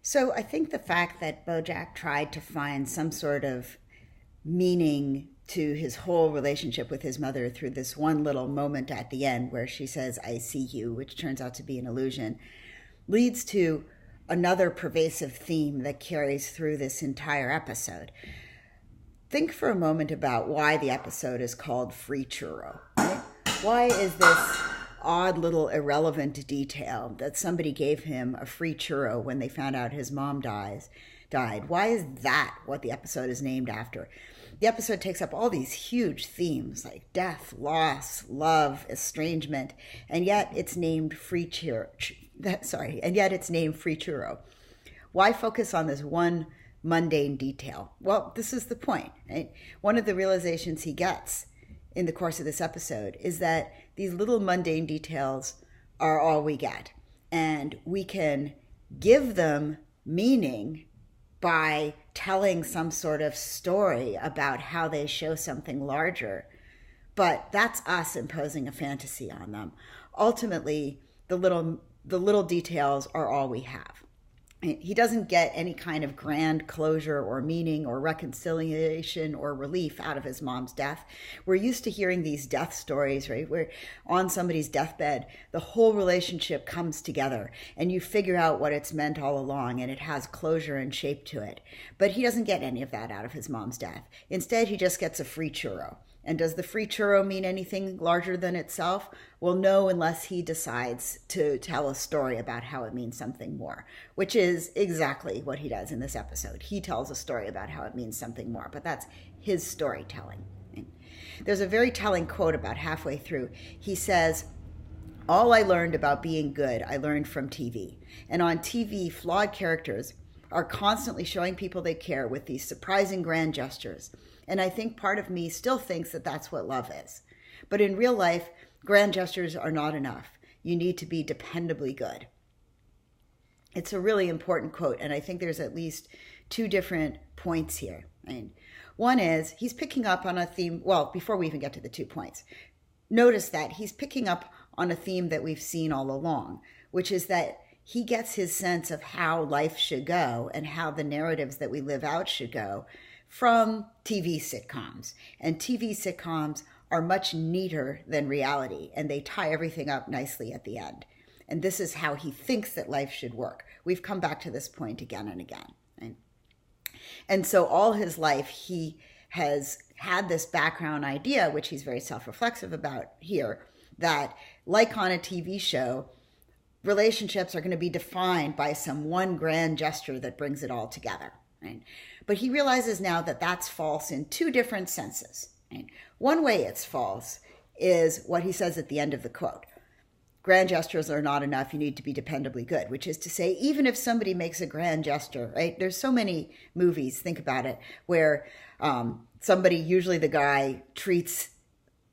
So I think the fact that Bojack tried to find some sort of meaning to his whole relationship with his mother through this one little moment at the end where she says, I see you, which turns out to be an illusion, leads to another pervasive theme that carries through this entire episode. Think for a moment about why the episode is called Free Churro. Right? Why is this odd little irrelevant detail that somebody gave him a free churro when they found out his mom died? Why is that what the episode is named after? The episode takes up all these huge themes like death, loss, love, estrangement, and yet it's named Free Churro. And yet it's named Free Churro. Why focus on this one mundane detail? Well, this is the point. Right? One of the realizations he gets in the course of this episode is that these little mundane details are all we get. And we can give them meaning by telling some sort of story about how they show something larger. But that's us imposing a fantasy on them. Ultimately, the little details are all we have. He doesn't get any kind of grand closure or meaning or reconciliation or relief out of his mom's death. We're used to hearing these death stories, right? Where on somebody's deathbed, the whole relationship comes together and you figure out what it's meant all along and it has closure and shape to it. But he doesn't get any of that out of his mom's death. Instead, he just gets a free churro. And does the free churro mean anything larger than itself? Well, no, unless he decides to tell a story about how it means something more, which is exactly what he does in this episode. He tells a story about how it means something more, but that's his storytelling. There's a very telling quote about halfway through. He says, all I learned about being good, I learned from TV. And on TV, flawed characters are constantly showing people they care with these surprising grand gestures. And I think part of me still thinks that that's what love is. But in real life, grand gestures are not enough. You need to be dependably good. It's a really important quote, and I think there's at least two different points here. One is he's picking up on a theme. Well, before we even get to the 2 points, notice that he's picking up on a theme that we've seen all along, which is that he gets his sense of how life should go and how the narratives that we live out should go from TV sitcoms. And TV sitcoms are much neater than reality, and they tie everything up nicely at the end. And this is how he thinks that life should work. We've come back to this point again and again. Right? And so all his life, he has had this background idea, which he's very self-reflexive about here, that like on a TV show, relationships are going to be defined by some one grand gesture that brings it all together. Right? But he realizes now that that's false in two different senses. Right? One way it's false is what he says at the end of the quote. Grand gestures are not enough. You need to be dependably good, which is to say, even if somebody makes a grand gesture, right? There's so many movies, think about it, where somebody, usually the guy, treats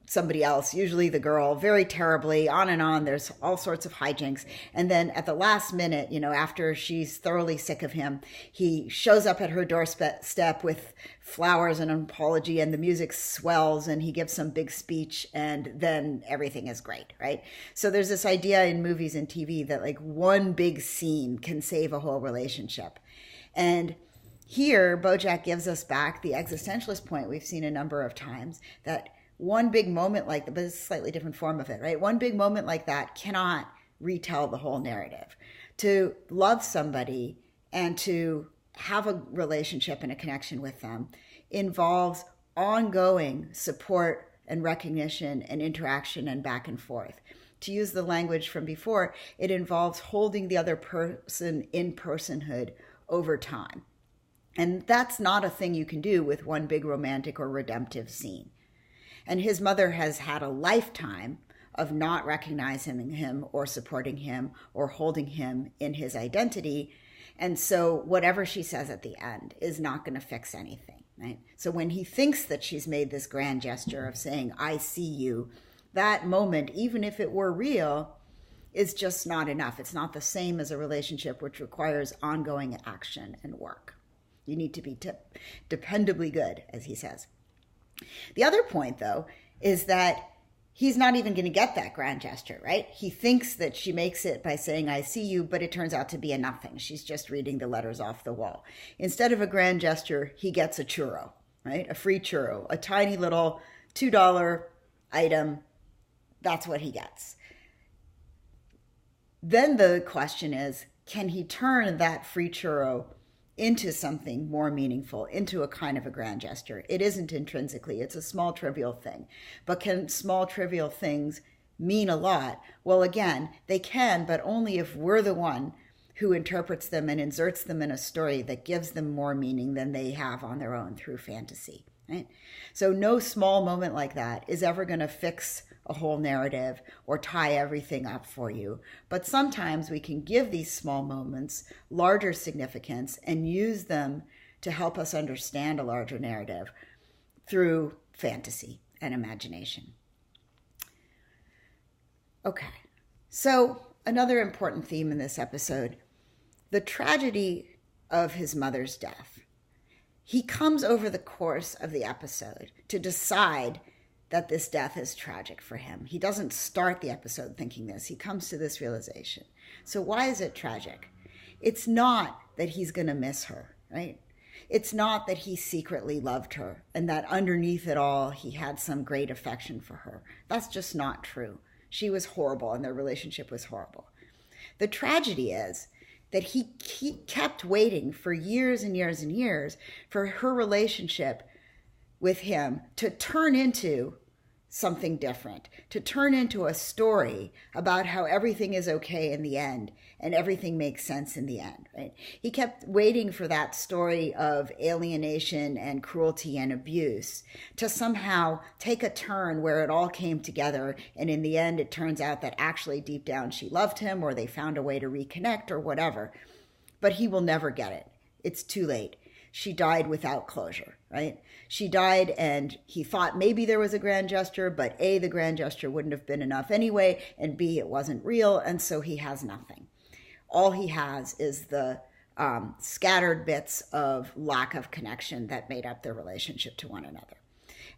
somebody else, usually the girl, very terribly, on and on. There's all sorts of hijinks. And then at the last minute, after she's thoroughly sick of him, he shows up at her doorstep with flowers and an apology, and the music swells and he gives some big speech, and then everything is great, right? So there's this idea in movies and TV that like one big scene can save a whole relationship. And here, Bojack gives us back the existentialist point we've seen a number of times, that one big moment like that, but it's a slightly different form of it, right? One big moment like that cannot retell the whole narrative. To love somebody and to have a relationship and a connection with them involves ongoing support and recognition and interaction and back and forth. To use the language from before, it involves holding the other person in personhood over time. And that's not a thing you can do with one big romantic or redemptive scene. And his mother has had a lifetime of not recognizing him or supporting him or holding him in his identity. And so whatever she says at the end is not going to fix anything, right? So when he thinks that she's made this grand gesture of saying, I see you, that moment, even if it were real, is just not enough. It's not the same as a relationship which requires ongoing action and work. You need to be dependably good, as he says. The other point, though, is that he's not even going to get that grand gesture, right? He thinks that she makes it by saying, I see you, but it turns out to be a nothing. She's just reading the letters off the wall. Instead of a grand gesture, he gets a churro, right? A free churro, a tiny little $2 item. That's what he gets. Then the question is, can he turn that free churro into something more meaningful, into a kind of a grand gesture? It isn't intrinsically, it's a small trivial thing. But can small trivial things mean a lot? Well, again, they can, but only if we're the one who interprets them and inserts them in a story that gives them more meaning than they have on their own through fantasy, right? So no small moment like that is ever going to fix a whole narrative or tie everything up for you. But sometimes we can give these small moments larger significance and use them to help us understand a larger narrative through fantasy and imagination. Okay, so another important theme in this episode, the tragedy of his mother's death. He comes over the course of the episode to decide that this death is tragic for him. He doesn't start the episode thinking this. He comes to this realization. So why is it tragic? It's not that he's going to miss her, right? It's not that he secretly loved her and that underneath it all, he had some great affection for her. That's just not true. She was horrible and their relationship was horrible. The tragedy is that he kept waiting for years and years and years for her relationship with him to turn into something different, to turn into a story about how everything is okay in the end and everything makes sense in the end, right? He kept waiting for that story of alienation and cruelty and abuse to somehow take a turn where it all came together, and in the end it turns out that actually deep down she loved him, or they found a way to reconnect or whatever. But he will never get it. It's too late. She died without closure, right? She died and he thought maybe there was a grand gesture, but A, the grand gesture wouldn't have been enough anyway, and B, it wasn't real, and so he has nothing. All he has is the scattered bits of lack of connection that made up their relationship to one another.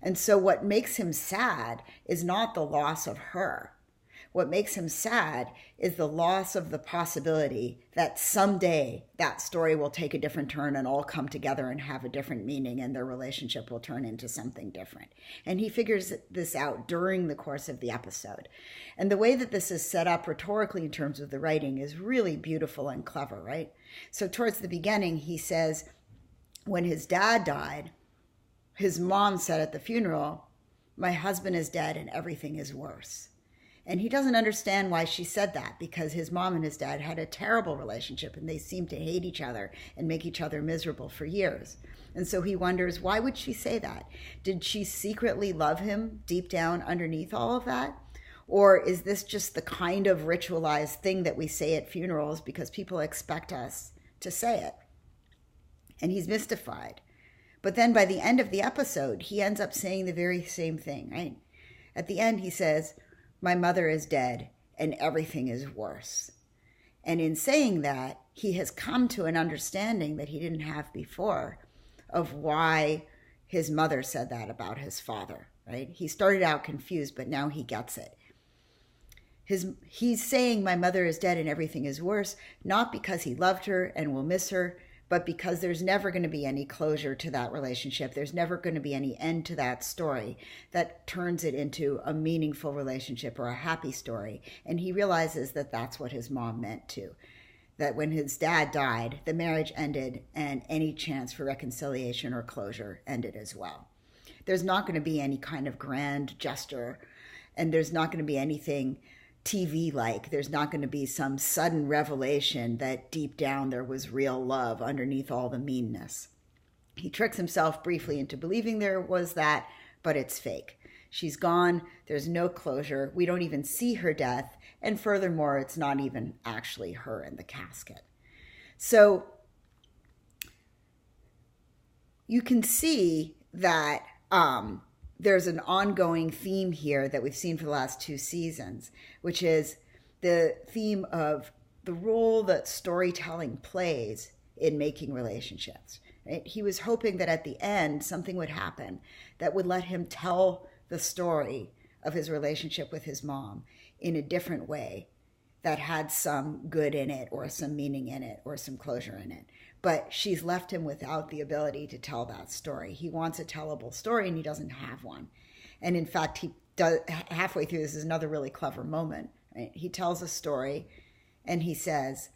And so what makes him sad is not the loss of her. What makes him sad is the loss of the possibility that someday that story will take a different turn and all come together and have a different meaning, and their relationship will turn into something different. And he figures this out during the course of the episode. And the way that this is set up rhetorically in terms of the writing is really beautiful and clever, right? So towards the beginning, he says, when his dad died, his mom said at the funeral, "My husband is dead and everything is worse." And he doesn't understand why she said that, because his mom and his dad had a terrible relationship and they seemed to hate each other and make each other miserable for years. And so he wonders, why would she say that? Did she secretly love him deep down underneath all of that? Or is this just the kind of ritualized thing that we say at funerals because people expect us to say it? And he's mystified. But then by the end of the episode, he ends up saying the very same thing, right? At the end, he says, "My mother is dead and everything is worse." And in saying that, he has come to an understanding that he didn't have before of why his mother said that about his father, right? He started out confused, but now he gets it. He's saying my mother is dead and everything is worse, not because he loved her and will miss her, but because there's never going to be any closure to that relationship. There's never going to be any end to that story that turns it into a meaningful relationship or a happy story. And he realizes that that's what his mom meant too. That when his dad died, the marriage ended and any chance for reconciliation or closure ended as well. There's not going to be any kind of grand gesture, and there's not going to be anything TV-like. There's not going to be some sudden revelation that deep down there was real love underneath all the meanness. He tricks himself briefly into believing there was that, but it's fake. She's gone. There's no closure. We don't even see her death. And furthermore, it's not even actually her in the casket. So you can see that there's an ongoing theme here that we've seen for the last 2 seasons, which is the theme of the role that storytelling plays in making relationships. Right? He was hoping that at the end something would happen that would let him tell the story of his relationship with his mom in a different way that had some good in it or some meaning in it or some closure in it. But she's left him without the ability to tell that story. He wants a tellable story and he doesn't have one. And in fact, he does, halfway through, this is another really clever moment. Right? He tells a story and he says,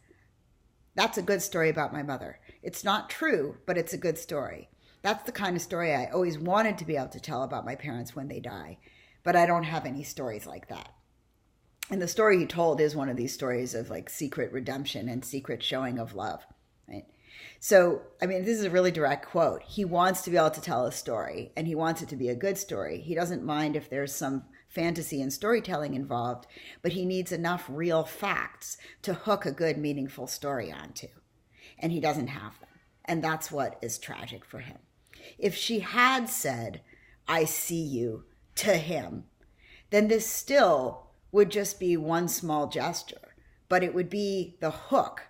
that's a good story about my mother. It's not true, but it's a good story. That's the kind of story I always wanted to be able to tell about my parents when they die, but I don't have any stories like that. And the story he told is one of these stories of like secret redemption and secret showing of love, right? So, I mean, this is a really direct quote. He wants to be able to tell a story, and he wants it to be a good story. He doesn't mind if there's some fantasy and storytelling involved, but he needs enough real facts to hook a good, meaningful story onto. And he doesn't have them. And that's what is tragic for him. If she had said, I see you, to him, then this still would just be one small gesture, but it would be the hook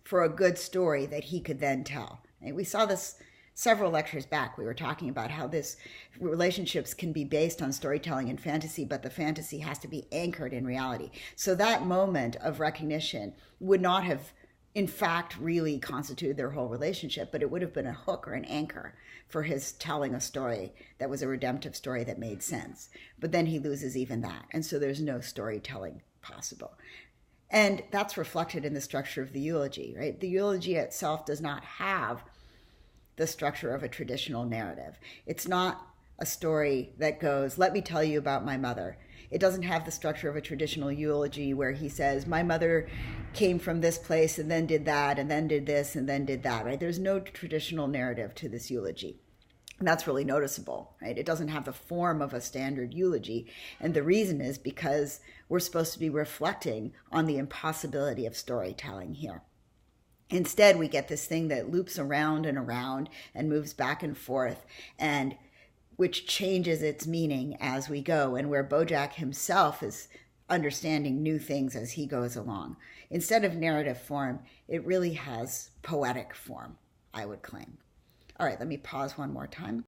for a good story that he could then tell. And we saw this several lectures back. We were talking about how this relationships can be based on storytelling and fantasy, but the fantasy has to be anchored in reality. So that moment of recognition would not have, in fact, really constituted their whole relationship, but it would have been a hook or an anchor for his telling a story that was a redemptive story that made sense. But then he loses even that. And so there's no storytelling possible. And that's reflected in the structure of the eulogy, right? The eulogy itself does not have the structure of a traditional narrative. It's not a story that goes, let me tell you about my mother. It doesn't have the structure of a traditional eulogy where he says, my mother came from this place and then did that and then did this and then did that, right? There's no traditional narrative to this eulogy. And that's really noticeable, right? It doesn't have the form of a standard eulogy. And the reason is because we're supposed to be reflecting on the impossibility of storytelling here. Instead, we get this thing that loops around and around and moves back and forth, and which changes its meaning as we go, and where Bojack himself is understanding new things as he goes along. Instead of narrative form, it really has poetic form, I would claim. All right, let me pause one more time.